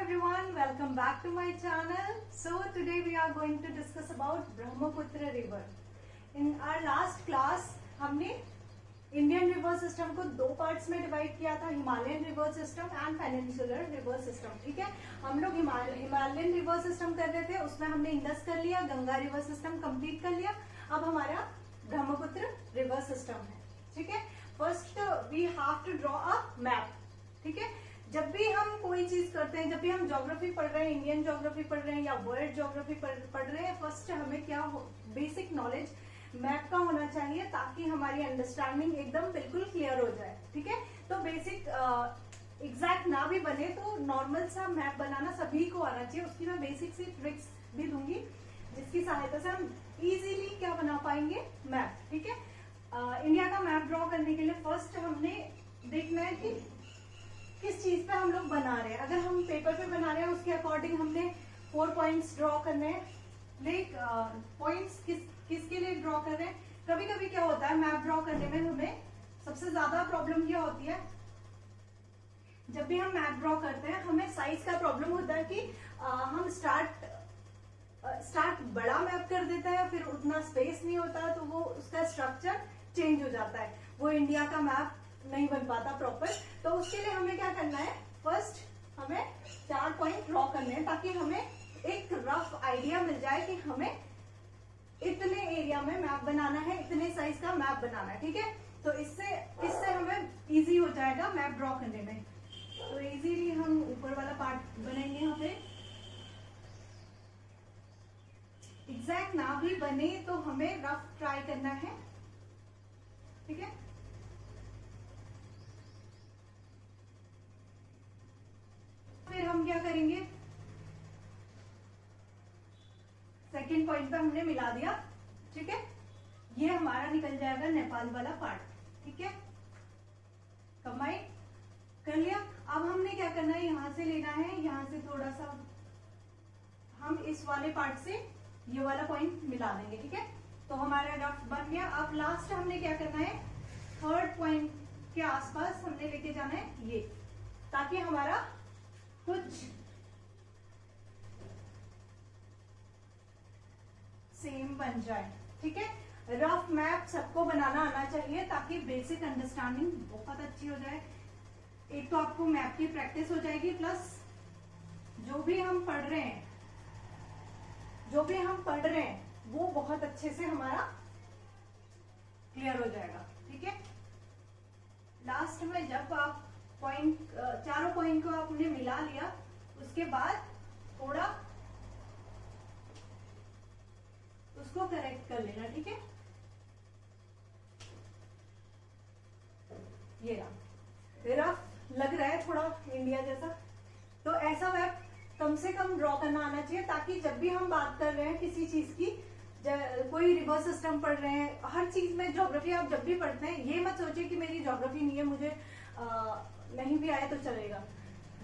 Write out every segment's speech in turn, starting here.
everyone, welcome back to my channel. So today we are going to discuss about Brahmaputra river. In our last class हमने Indian river system को दो parts में divide किया था, Himalayan river system and peninsular river system. ठीक है, हम लोग हिमालयन रिवर सिस्टम कर रहे थे, उसमें हमने इंडस कर लिया, गंगा रिवर सिस्टम कंप्लीट कर लिया. अब हमारा ब्रह्मपुत्र रिवर सिस्टम है. ठीक है, first we have to draw a map. ठीक है, जब भी हम कोई चीज करते हैं, जब भी हम ज्योग्राफी पढ़ रहे हैं, इंडियन ज्योग्राफी पढ़ रहे हैं या वर्ल्ड ज्योग्राफी पढ़ रहे हैं, फर्स्ट हमें क्या बेसिक नॉलेज मैप का होना चाहिए ताकि हमारी अंडरस्टैंडिंग एकदम बिल्कुल क्लियर हो जाए. ठीक है, तो बेसिक एग्जैक्ट ना भी बने तो नॉर्मल सा मैप बनाना सभी को आना चाहिए. उसकी मैं बेसिक सी ट्रिक्स भी दूंगी जिसकी सहायता से हम इजीली क्या बना पाएंगे, मैप. ठीक है, इंडिया का मैप ड्रॉ करने के लिए फर्स्ट हमने देखना है कि किस चीज पे हम लोग बना रहे हैं. अगर हम पेपर पे बना रहे हैं उसके अकॉर्डिंग हमने 4 पॉइंट्स ड्रॉ करने हैं. लाइक पॉइंट्स किसके लिए ड्रॉ कर रहे हैं. कभी कभी क्या होता है मैप ड्रॉ करने में हमें सबसे ज्यादा प्रॉब्लम क्या होती है, जब भी हम मैप ड्रॉ करते हैं हमें साइज का प्रॉब्लम होता है कि हम स्टार्ट बड़ा मैप कर देते हैं, फिर उतना स्पेस नहीं होता तो वो उसका स्ट्रक्चर चेंज हो जाता है, वो इंडिया का मैप नहीं बन पाता प्रॉपर. तो उसके लिए हमें क्या करना है, फर्स्ट हमें 4 पॉइंट ड्रॉ करने हैं ताकि हमें एक रफ आइडिया मिल जाए कि हमें इतने एरिया में मैप बनाना है, इतने साइज का मैप बनाना है. ठीक है, तो इससे हमें इजी हो जाएगा मैप ड्रॉ करने में. तो इजीली हम ऊपर वाला पार्ट बनाएंगे. यहाँ पे एग्जैक्ट ना भी बने तो हमें रफ ट्राई करना है. ठीक है, फिर हम क्या करेंगे, सेकेंड पॉइंट पे हमने मिला दिया. ठीक है, ये हमारा निकल जाएगा नेपाल वाला पार्ट. ठीक है, कंबाइन कर लिया. अब हमने क्या करना है, यहां से लेना है, यहां से थोड़ा सा हम इस वाले पार्ट से ये वाला पॉइंट मिला देंगे. ठीक है, तो हमारा रफ बन गया. अब लास्ट हमने क्या करना है, थर्ड पॉइंट के आसपास हमने लेके जाना है ये, ताकि हमारा कुछ सेम बन जाए. ठीक है, रफ मैप सबको बनाना आना चाहिए ताकि बेसिक अंडरस्टैंडिंग बहुत अच्छी हो जाए. एक तो आपको मैप की प्रैक्टिस हो जाएगी, प्लस जो भी हम पढ़ रहे हैं वो बहुत अच्छे से हमारा क्लियर हो जाएगा. ठीक है, लास्ट में जब आप चारों पॉइंट को आपने मिला लिया, उसके बाद थोड़ा उसको करेक्ट कर लेना. ठीक है, ये रफ लग रहा है थोड़ा इंडिया जैसा, तो ऐसा मैप कम से कम ड्रॉ करना आना चाहिए ताकि जब भी हम बात कर रहे हैं किसी चीज की, कोई रिवर सिस्टम पढ़ रहे हैं, हर चीज में ज्योग्राफी आप जब भी पढ़ते हैं ये मत सोचिए कि मेरी ज्योग्राफी नहीं है, मुझे नहीं भी आए तो चलेगा.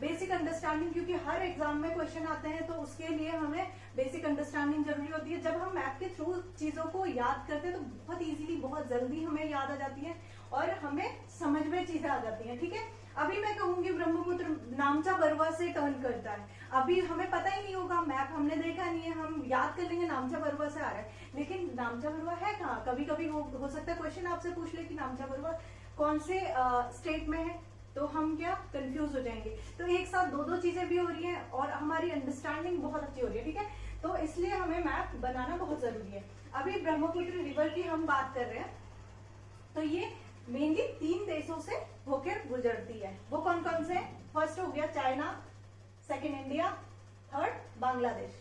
बेसिक अंडरस्टैंडिंग, क्योंकि हर एग्जाम में क्वेश्चन आते हैं तो उसके लिए हमें बेसिक अंडरस्टैंडिंग जरूरी होती है. जब हम मैप के थ्रू चीजों को याद करते हैं तो बहुत इजीली, बहुत जल्दी हमें याद आ जाती है और हमें समझ में चीजें आ जाती हैं. ठीक है, अभी मैं कहूंगी ब्रह्मपुत्र नामचा बरुआ से टर्न करता है, अभी हमें पता ही नहीं होगा, मैप हमने देखा नहीं है, हम याद कर लेंगे नामचा बरुआ से आ रहा है, लेकिन नामचा बरुआ है कहाँ. कभी कभी हो सकता है क्वेश्चन आपसे पूछ ले कि नामचा बरुआ कौन से स्टेट में है, तो हम क्या कंफ्यूज हो जाएंगे. तो एक साथ दो चीजें भी हो रही हैं और हमारी अंडरस्टैंडिंग बहुत अच्छी हो रही है. ठीक है, तो इसलिए हमें मैप बनाना बहुत जरूरी है. अभी ब्रह्मपुत्र रिवर की हम बात कर रहे हैं, तो ये मेनली 3 देशों से होकर गुजरती है. वो कौन कौन से? फर्स्ट हो गया China, second India, third Bangladesh.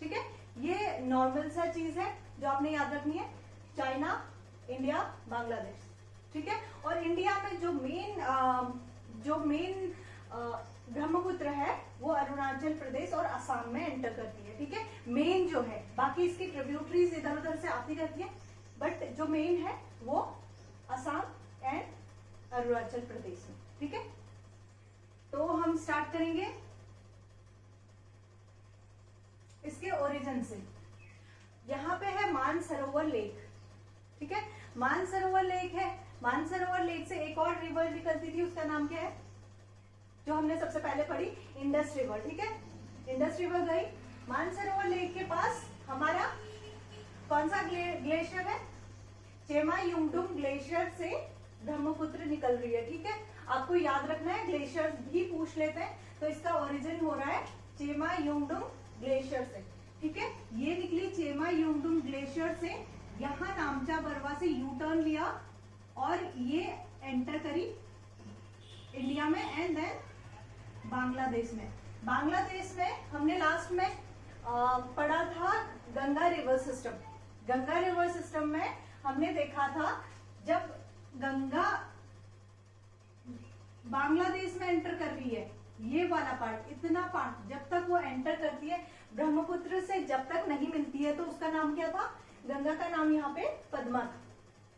ठीक है, ये नॉर्मल सा चीज है जो आपने याद रखनी है, चाइना, इंडिया, बांग्लादेश. ठीक है, और इंडिया में जो मेन ब्रह्मपुत्र है वो अरुणाचल प्रदेश और असम में एंटर करती है. ठीक है, मेन जो है, बाकी इसकी ट्रिब्यूटरीज इधर उधर से आती रहती है, बट जो मेन है वो असम एंड अरुणाचल प्रदेश में. ठीक है, तो हम स्टार्ट करेंगे इसके ओरिजिन से. यहाँ पे है मानसरोवर लेक. ठीक है, मानसरोवर लेक है. मानसरोवर लेक से एक और रिवर निकलती थी, उसका नाम क्या है, जो हमने सबसे पहले पढ़ी, इंडस रिवर, ठीक है, इंडस रिवर गई, मानसरोवर लेक के पास हमारा कौन सा ग्लेशियर है, चेमा-युंगडुंग ग्लेशियर से ब्रह्मपुत्र निकल रही है, ठीक है। आपको याद रखना है, ग्लेशियर भी पूछ लेते हैं, तो इसका ओरिजिन हो रहा है चेमा-युंगडुंग ग्लेशियर से, ठीक है। ये निकली चेमा-युंगडुंग ग्लेशियर से, यहाँ नामचा बरवा से यू टर्न लिया और ये एंटर करी इंडिया में एंड देन बांग्लादेश में। बांग्लादेश में हमने लास्ट में पढ़ा था Ganga river system. Ganga river system में हमने देखा था जब गंगा बांग्लादेश में एंटर कर रही है, ये वाला पार्ट, इतना पार्ट जब तक वो एंटर करती है ब्रह्मपुत्र से जब तक नहीं मिलती है, तो उसका नाम क्या था, गंगा का नाम यहाँ पे पद्मा था,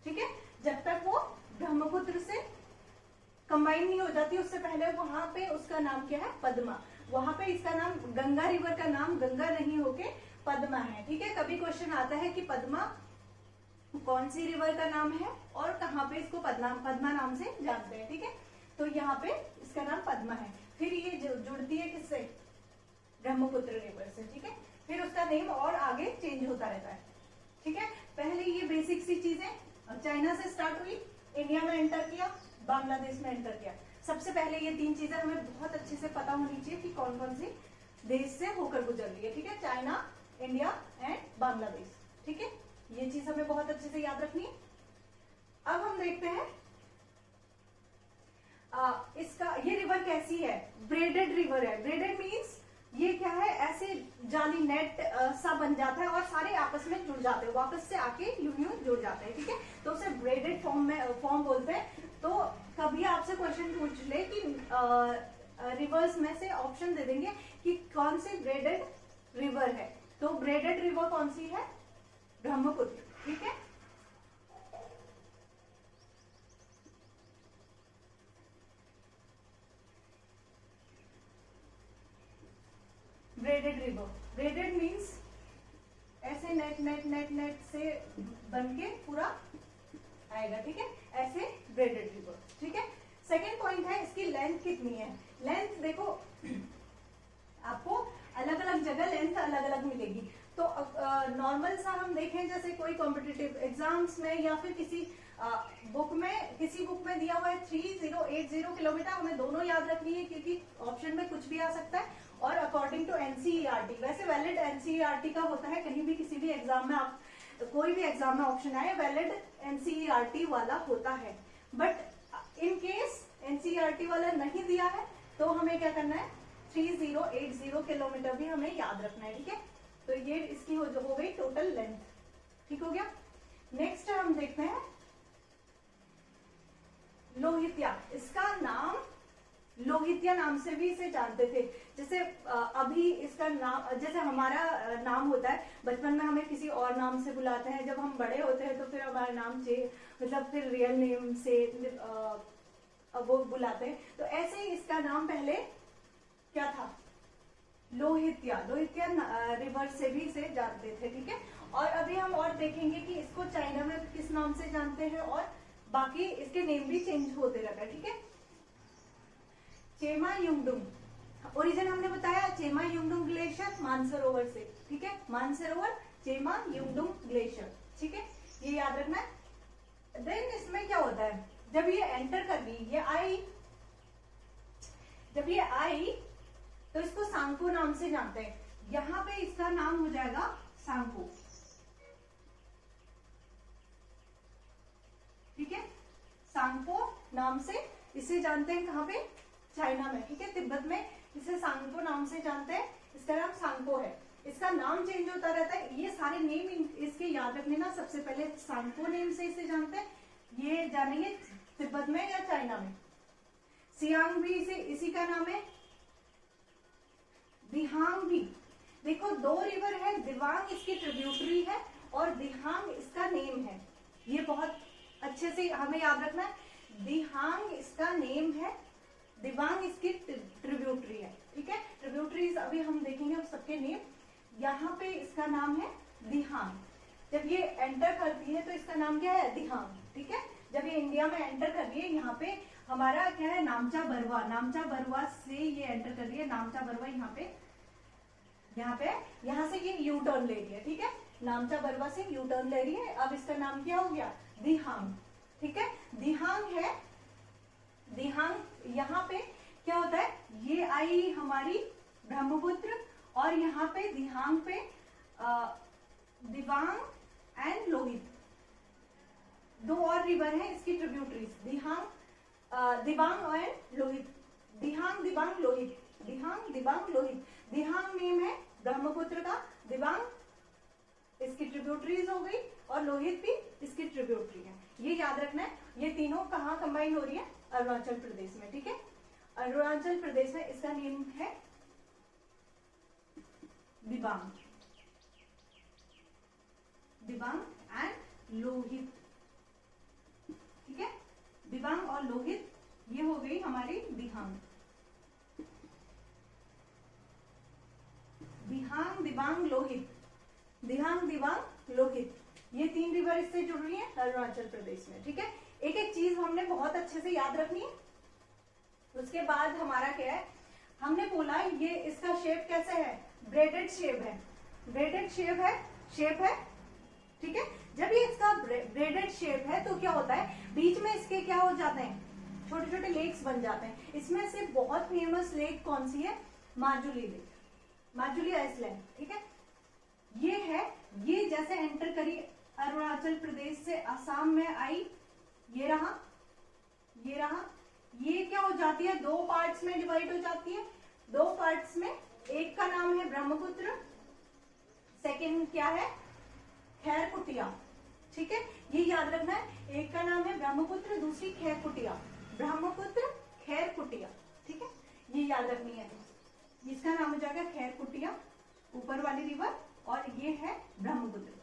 ठीक है। जब तक वो ब्रह्मपुत्र से कंबाइन नहीं हो जाती उससे पहले वहां पे उसका नाम क्या है, पद्मा। वहां पे इसका नाम, गंगा रिवर का नाम गंगा नहीं होके पद्मा है, ठीक है। कभी क्वेश्चन आता है कि पद्मा कौन सी रिवर का नाम है और कहाँ पे इसको पद्मा नाम से जानते हैं, ठीक है। तो यहाँ पे इसका नाम पद्मा है। फिर ये जुड़ती है किससे, ब्रह्मपुत्र रिवर से, ठीक है। फिर उसका नेम और आगे चेंज होता रहता है, ठीक है। पहले ये बेसिक सी चीजें चाइना से स्टार्ट हुई, इंडिया में एंटर किया, बांग्लादेश में एंटर किया। सबसे पहले ये तीन चीजें हमें बहुत अच्छे से पता होनी चाहिए कि कौन कौन सी देश से होकर गुजर रही है, ठीक है। चाइना, इंडिया एंड बांग्लादेश, ठीक है। ये चीज हमें बहुत अच्छे से याद रखनी है। अब हम देखते हैं इसका, ये रिवर कैसी है, ब्रेडेड रिवर है। ब्रेडेड मीन्स ये क्या है, ऐसे जाली नेट सा बन जाता है और सारे आपस में जुड़ जाते हैं, वापस से आके यूं जुड़ जाते हैं, ठीक है। तो उसे ब्रेडेड फॉर्म बोलते हैं। तो कभी आपसे क्वेश्चन पूछ ले कि रिवर्स में से ऑप्शन दे देंगे कि कौन सी ब्रेडेड रिवर है, तो ब्रेडेड रिवर कौन सी है, ब्रह्मपुत्र, ठीक है। ब्रेडेड रिवर, ब्रेडेड मीन्स ऐसे नेट नेट नेट नेट से बन के पूरा आएगा, ठीक है, ऐसे ब्रेडेड रिवर, ठीक है। सेकेंड पॉइंट है इसकी लेंथ कितनी है। लेंथ देखो आपको अलग अलग जगह लेंथ अलग अलग मिलेगी। तो नॉर्मल सा हम देखें, जैसे कोई कॉम्पिटिटिव एग्जाम्स में या फिर किसी बुक में दिया हुआ है 3080 किलोमीटर, हमें दोनों याद रखनी है क्योंकि ऑप्शन में कुछ भी आ सकता है। और अकॉर्डिंग टू एनसीईआरटी, वैसे वैलिड एनसीईआरटी का होता है, कहीं भी किसी भी एग्जाम में आप कोई भी एग्जाम में ऑप्शन आए वैलिड एनसीईआरटी वाला होता है। बट इन केस एनसीईआरटी वाला नहीं दिया है तो हमें क्या करना है, 3080 किलोमीटर भी हमें याद रखना है, ठीक है। तो ये इसकी हो गई टोटल लेंथ, ठीक हो गया। नेक्स्ट हम देखते हैं लोहित्या। इसका नाम लोहित्या नाम से भी इसे जानते थे। जैसे अभी इसका नाम, जैसे हमारा नाम होता है, बचपन में हमें किसी और नाम से बुलाते हैं, जब हम बड़े होते हैं तो फिर हमारा नाम मतलब फिर रियल नेम से वो बुलाते हैं। तो ऐसे ही इसका नाम पहले क्या था, लोहित्या। लोहित्या रिवर से भी इसे जानते थे, ठीक है। और अभी हम और देखेंगे कि इसको चाइना में किस नाम से जानते हैं और बाकी इसके नेम भी चेंज होते रहता है, ठीक है। चेमा-युंगडुंग ओरिजिन हमने बताया, चेमा-युंगडुंग ग्लेशियर मानसरोवर से, ठीक है। मानसरोवर चेमा-युंगडुंग ग्लेशियर, ठीक है, ये याद रखना है। देन इसमें क्या होता है, जब ये एंटर कर गई, जब ये आई तो इसको सांको नाम से जानते हैं। यहां पे इसका नाम हो जाएगा सांको, ठीक है। सांको नाम से इसे जानते हैं, कहां पे, चाइना में, ठीक है। तिब्बत में इसे सांको नाम से जानते हैं, इसका नाम सांको है। इसका नाम चेंज होता रहता है। ये सारे नेम इसके याद रखने ना, सबसे पहले सांको नेम से इसे जानते हैं, ये जानेंगे तिब्बत में या चाइना में। सियांग भी इसी का नाम है, दिहांग भी। देखो दो रिवर है, दिवांग इसकी ट्रिब्यूटरी है और दिहांग इसका नेम है। ये बहुत अच्छे से हमें याद रखना है। दिहांग इसका नेम है, दिवांग इसकी ट्रिब्यूटरी है, ठीक है। ट्रिब्यूटरीज अभी हम देखेंगे सबके नेम। यहाँ पे इसका नाम है दिहांग। जब ये एंटर करती है तो इसका नाम क्या है, दिहांग, ठीक है। जब ये इंडिया में एंटर कर रही है, यहाँ पे हमारा क्या है, नामचा बरवा, नामचा बरवा से ये एंटर कर रही है, नामचा बरवा यहाँ पे यहाँ से ये यू टर्न ले रही है, ठीक है, नामचा बरवा से यू टर्न ले रही है। अब इसका नाम क्या हो गया, दिहांग, ठीक है, दिहांग है। दिहांग यहाँ पे क्या होता है, ये आई हमारी ब्रह्मपुत्र, और यहाँ पे दिहांग पे दिबांग एंड लोहित, दो और रिवर है इसकी tributaries, Dibang and Lohit, Dihang Dibang Lohit, Dihang Dibang Lohit. Dihang name है ब्रह्मपुत्र का, दिबांग इसकी ट्रिब्यूटरीज हो गई, और लोहित भी इसकी ट्रिब्यूटरी है। ये याद रखना है, ये तीनों कहाँ कंबाइन हो रही है, अरुणाचल प्रदेश में, ठीक है, अरुणाचल प्रदेश में। इसका नेम है दिबांग, दिबांग एंड लोहित, ठीक है, दिबांग और लोहित, ये हो गई हमारी दिहांग, दिहांग दिबांग लोहित, दिहांग दिबांग लोहित, ये तीन रिवर इससे जुड़ रही है अरुणाचल प्रदेश में, ठीक है। एक एक चीज हमने बहुत अच्छे से याद रखनी है। उसके बाद हमारा क्या है, हमने बोला ये इसका शेप कैसे है, ब्रेडेड शेप है, ब्रेडेड शेप है, ठीक है। जब ये इसका ब्रेडेड शेप है तो क्या होता है, बीच में इसके क्या हो जाते हैं, छोटे छोटे लेक्स बन जाते हैं। इसमें से बहुत फेमस लेक कौन सी है, माजुली लेक, माजुली आइसलैंड, ठीक है। ये है, ये जैसे एंटर करी अरुणाचल प्रदेश से असम में आई, ये रहा, ये रहा, ये क्या हो जाती है, दो पार्ट्स में डिवाइड हो जाती है। दो पार्ट्स में, एक का नाम है ब्रह्मपुत्र, सेकंड क्या है, खैरकुटिया, ठीक है, ये याद रखना है। एक का नाम है ब्रह्मपुत्र, दूसरी खैरकुटिया, ब्रह्मपुत्र खैरकुटिया, ठीक है, ये याद रखनी है। इसका नाम हो जाएगा खैरकुटिया, ऊपर वाली रिवर, और ये है ब्रह्मपुत्र।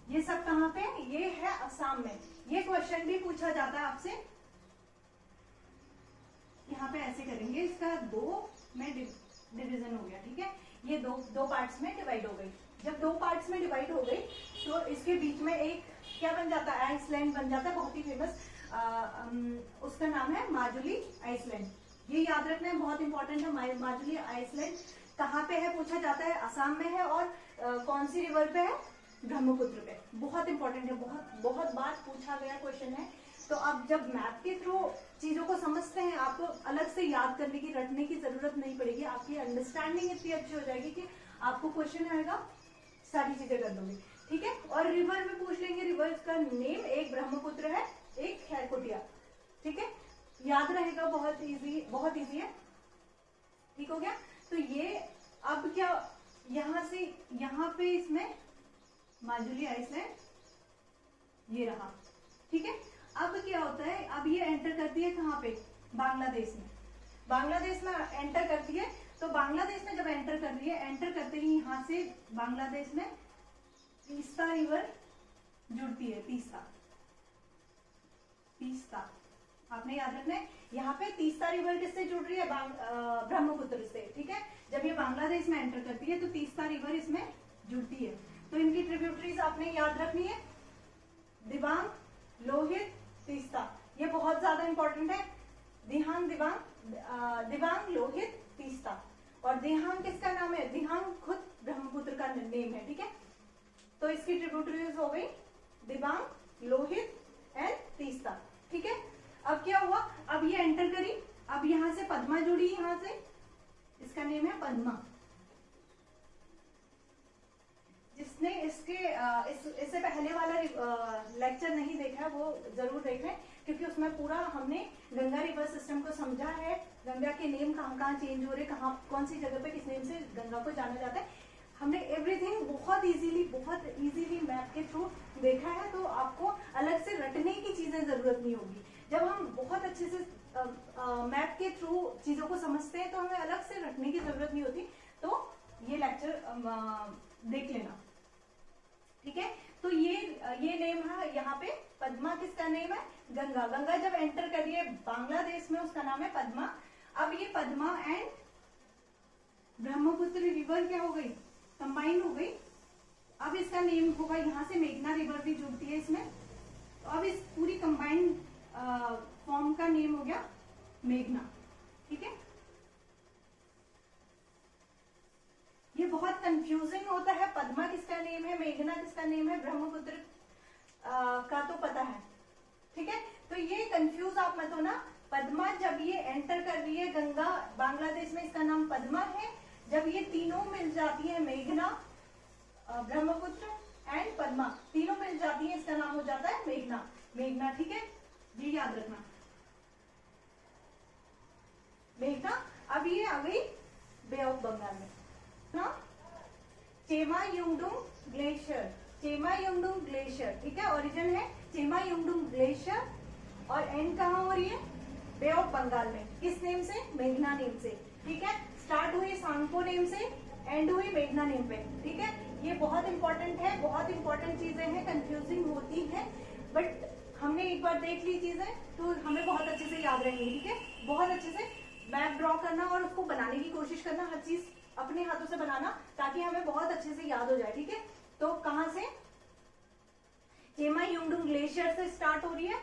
ये सब कहां पे, ये है असम में। ये क्वेश्चन भी पूछा जाता है आपसे, यहाँ पे ऐसे करेंगे, इसका दो में डिवीजन हो गया, ठीक है, ये दो पार्ट्स में डिवाइड हो गई। जब दो पार्ट्स में डिवाइड हो गई तो इसके बीच में एक क्या बन जाता है, आइसलैंड बन जाता है, बहुत ही फेमस, उसका नाम है माजुली आइसलैंड। ये याद रखना है, बहुत इंपॉर्टेंट है। माजुली आइसलैंड कहाँ पे है पूछा जाता है, असम में है, और कौन सी रिवर पे है, ब्रह्मपुत्र पे। बहुत इंपॉर्टेंट है, बहुत बार पूछा गया क्वेश्चन है। तो अब जब मैप के थ्रू चीजों को समझते हैं, आपको अलग से याद करने की, रटने की जरूरत नहीं पड़ेगी, आपकी अंडरस्टैंडिंग इतनी अच्छी हो जाएगी कि आपको क्वेश्चन आएगा, सारी चीजें कर दोगे, ठीक है। और रिवर में पूछ लेंगे, रिवर का नेम एक ब्रह्मपुत्र है, एक खैरकुटिया, ठीक है, याद रहेगा, बहुत इजी है, ठीक हो गया। तो ये अब क्या, यहां से यहां पे इसमें माजुली आइसलैंड ये रहा, ठीक है। अब क्या होता है, अब ये एंटर करती है कहाँ पे, बांग्लादेश में, बांग्लादेश में एंटर करती है। तो बांग्लादेश में जब एंटर कर रही है, एंटर करते ही यहाँ से बांग्लादेश में तीस्ता रिवर जुड़ती है, तीस्ता आपने याद रखना है। यहाँ पे तीस्ता रिवर किससे जुड़ रही है, ब्रह्मपुत्र से, ठीक है। जब ये बांग्लादेश में एंटर करती है तो तीस्ता रिवर इसमें जुड़ती है। तो इनकी ट्रिब्यूटरीज आपने याद रखनी है, दिबांग, लोहित, तीस्ता, ये बहुत ज्यादा इंपॉर्टेंट है। दिहांग, दिबांग, लोहित, तीस्ता। और दिहांग किसका नाम है, दिहांग खुद ब्रह्मपुत्र का नेम है, ठीक है। तो इसकी ट्रिब्यूटरीज हो गई दिबांग, लोहित एंड तीस्ता, ठीक है। अब क्या हुआ, अब ये एंटर करी, अब यहां से पद्मा जुड़ी, यहां से इसका नेम है पद्मा। जिसने इससे पहले वाला लेक्चर नहीं देखा वो जरूर देखें, क्योंकि उसमें पूरा हमने गंगा रिवर सिस्टम को समझा है, गंगा के नेम कहाँ कहाँ चेंज हो रहे, कहाँ कौन सी जगह पे किस नेम से गंगा को जाना जाता है। हमने एवरीथिंग बहुत इजीली मैप के थ्रू देखा है, तो आपको अलग से रटने की चीजें जरूरत नहीं होगी। जब हम बहुत अच्छे से मैप के थ्रू चीजों को समझते हैं तो हमें अलग से रटने की जरूरत नहीं होती। तो ये लेक्चर देख लेना, ठीक है। तो ये नेम है यहाँ पे, पद्मा किसका नेम है, गंगा। गंगा जब एंटर करिए बांग्लादेश में, उसका नाम है पद्मा। अब ये पद्मा एंड ब्रह्मपुत्र रिवर क्या हो गई, कंबाइन हो गई, अब इसका नेम होगा, यहाँ से मेघना रिवर भी जुड़ती है इसमें, तो अब इस पूरी कंबाइंड फॉर्म का नेम हो गया मेघना। ठीक है, ये बहुत कंफ्यूजिंग होता है, पद्मा किसका नेम है, मेघना किसका नेम है, ब्रह्मपुत्र का तो पता है। ठीक है, तो ये कंफ्यूज आप मत होना। पद्मा जब ये एंटर कर रही है गंगा, बांग्लादेश में इसका नाम पद्मा है। जब ये तीनों मिल जाती है, मेघना, ब्रह्मपुत्र एंड पद्मा, तीनों मिल जाती है, इसका नाम हो जाता है मेघना। मेघना, ठीक है, ये याद रखना, मेघना। अब ये आ गई बे ऑफ बंगाल में ना, चेमायुंगडुंग ग्लेशियर, चेमायुंगडुंग ग्लेशियर, ठीक है, ओरिजिन है चेमायुंगडुंग ग्लेशियर, और एंड कहाँ हो रही है, बे ऑफ बंगाल में। किस नेम से, मेघना नेम से। ठीक है, स्टार्ट हुई सांगपो नेम से, एंड हुई मेघना नेम पे। ठीक है, ये बहुत इंपॉर्टेंट है, बहुत इंपॉर्टेंट चीजें हैं, कंफ्यूजिंग होती है, बट हमने एक बार देख ली चीजें तो हमें बहुत अच्छे से याद रहेंगी। ठीक है, बहुत अच्छे से मैप ड्रॉ करना और उसको बनाने की कोशिश करना, हर चीज अपने हाथों से बनाना, ताकि हमें बहुत अच्छे से याद हो जाए। ठीक है, तो कहां से, चेमायुंगडुंग ग्लेशियर से स्टार्ट हो रही है,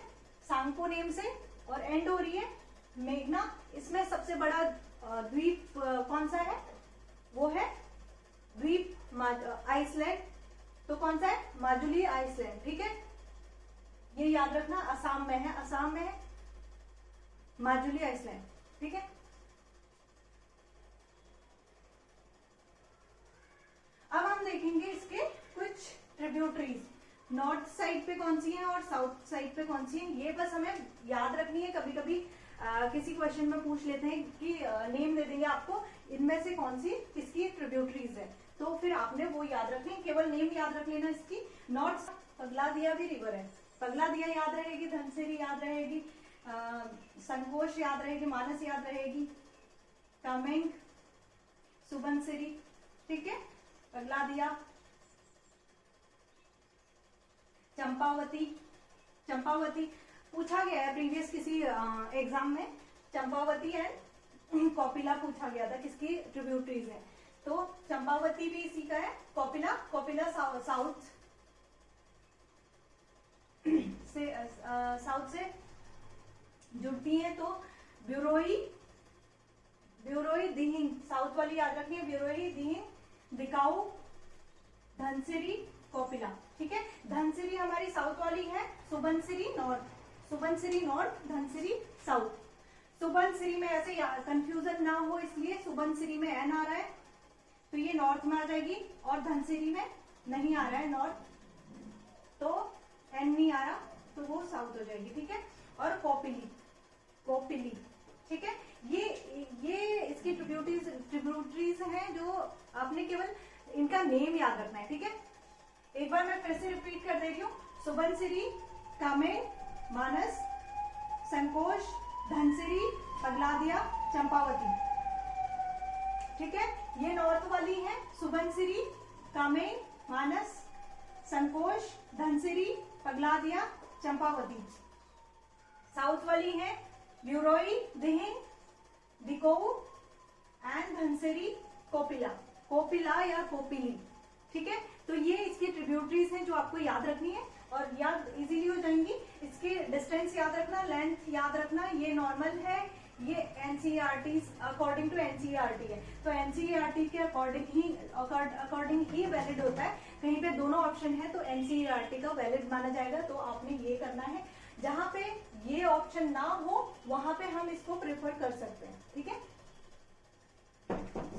सांगपो नेम से, और एंड हो रही है मेघना। इसमें सबसे बड़ा द्वीप कौन सा है, वो है द्वीप आइसलैंड, तो कौन सा है, माजुली आइसलैंड। ठीक है, ये याद रखना, असम में है, असम में है माजुली आइसलैंड। ठीक है, अब हम देखेंगे इसके कुछ ट्रिब्यूटरीज, नॉर्थ साइड पे कौन सी है और साउथ साइड पे कौन सी है, ये बस हमें याद रखनी है। कभी कभी किसी क्वेश्चन में पूछ लेते हैं कि नेम दे देंगे आपको, इनमें से कौन सी किसकी ट्रिब्यूटरीज है, तो फिर आपने वो याद रखनी, केवल नेम याद रख लेना इसकी। नॉर्थ, पगलादिया भी रिवर है, पगलादिया याद रहेगी, धनसिरी याद रहेगी, संकोश याद रहेगी, मानस याद रहेगी, कामेंग, सुबनसिरी। ठीक है, पगलादिया, चंपावती, चंपावती पूछा गया है प्रीवियस किसी एग्जाम में, चंपावती एंड कौपिला पूछा गया था किसकी ट्रिब्यूटरीज है, तो चंपावती भी इसी का है। कौपिला, कौपिला साउथ से साउथ से जुड़ती है, तो ब्यूरोई, ब्यूरोई दिहिंग, साउथ वाली याद रखनी है, ब्यूरोई दिहिंग, दिकाऊ, धनसिरी, कौपिला। ठीक है, धनसिरी हमारी साउथ वाली है, Subansiri north, Subansiri north, Dhansiri south. Subansiri में ऐसे कंफ्यूजन ना हो इसलिए सुबनसिरी में एन आ रहा है, तो ये नॉर्थ में आ जाएगी, और धनसिरी में नहीं आ रहा है नॉर्थ, तो एन नहीं आ रहा, तो वो साउथ हो जाएगी। ठीक है, और कौपिली, कौपिली। ठीक है, ये इसकी ट्रिब्यूटरीज हैं जो आपने केवल इनका नेम याद रखना है। ठीक है, एक बार मैं फिर से रिपीट कर दे रही हूँ, सुबनसिरी, कामेंग, मानस, संकोश, धनसिरी, पगलादिया, चंपावती। ठीक है, ये नॉर्थ वाली है, सुबनसिरी, कामेंग, मानस, संकोश, धनसिरी, पगलादिया, चंपावती। साउथ वाली है ब्यूरोई, दिहिंग, दिकोऊ एंड धनसिरी, कौपिला, कौपिला या कौपिली। ठीक है, तो ये इसकी ट्रिब्यूटरीज हैं जो आपको याद रखनी है और याद इजीली हो जाएंगी। इसके डिस्टेंस याद रखना, लेंथ याद रखना, ये नॉर्मल है, ये एनसीईआरटी अकॉर्डिंग टू एनसीईआरटी है, तो एनसीईआरटी के अकॉर्डिंग ही वैलिड होता है। कहीं पे दोनों ऑप्शन है तो एनसीईआरटी का वैलिड माना जाएगा, तो आपने ये करना है। जहां पे ये ऑप्शन ना हो वहां पे हम इसको प्रेफर कर सकते हैं। ठीक है,